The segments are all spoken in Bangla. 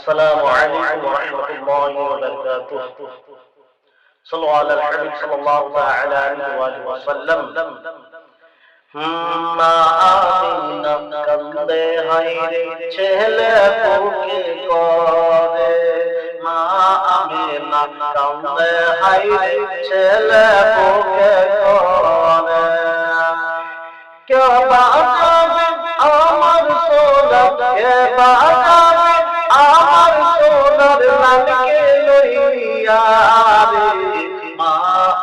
السلام عليكم ورحمة الله وبركاته. صلوا على الحبيب صلى الله تعالى عليه وآله وسلم. মা আমিনা কান্দে হায়রে ছেলে বুকে করে, মা আমিনা কান্দে হায়রে ছেলে বুকে করে। কে বাঁচাবে আমার সোনা, কে বাঁচাবে আমার সোনার লালকে লইয়া রে, মা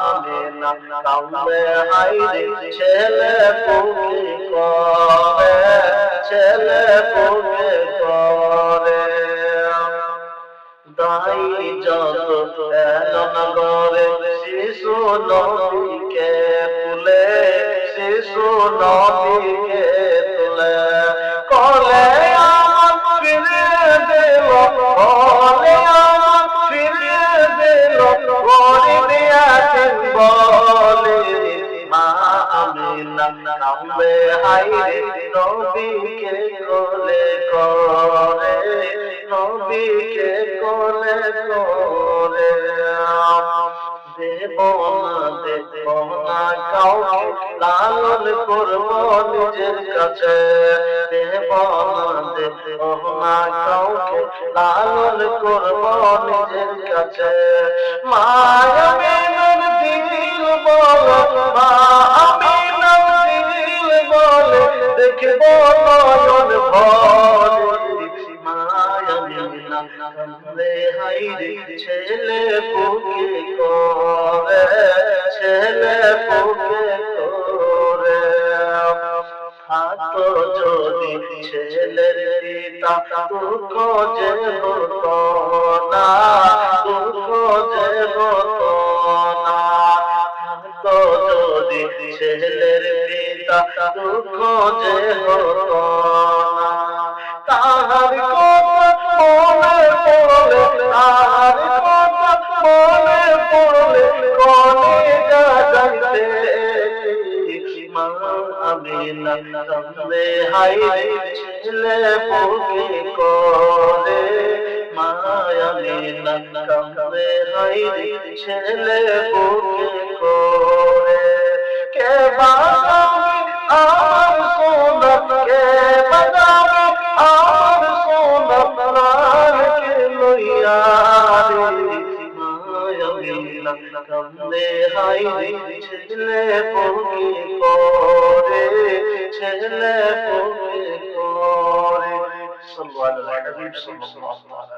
আমিনা কান্দে হায়রে ছেলে বুকে করে, ছেলে বুকে করে। দাই যত এলো না ঘরে শিশু নবীকে তুলে, শিশু নবীকে তুলে, কলে আমার ফিরে দিল, কলে আমার ফিরে দিল, গরিব ইয়াতীম বলে, মা আমিনা কান্দে হায়রে নবীকে কোলে করে, নবীকে কোলে করে। দেব না কাউকে লালন করব নিজের কাছে, দেব না কাউকে লালন করব নিজের কাছে। মা আমিনার দিল বলে, মা আমিনার দিল বলে, দেখব নয়ন ভরে, মা আমিনা কান্দে হায়রে ছেলে বুকে করে, ছেলে বুকে করে। থাকতো যদি ছেলের পিতা দুঃখ যে হতো না, দুঃখ যে হতো না। থাকতো যদি ছেলের পিতা দুঃখ যে হতো না। তাহার কথা মনে পড়লে, তাহার কথা মনে পড়লে কলিজা যাইতে, মা আমিনা কান্দে হায়রে ছেলে বুকে করে, মা আমিনা কান্দে হায়রে ছেলে বুকে করে। কে বাঁচাবে আমার সোনা, কে বাঁচাবে আমার সোনা প্রাণকে লইয়া রে, মা আমিনা কান্দে হায়রে ছেলে বুকে করে, ছেলে বুকে করে। সাল্লাল্লাহু আলাইহি ওয়াসাল্লাম।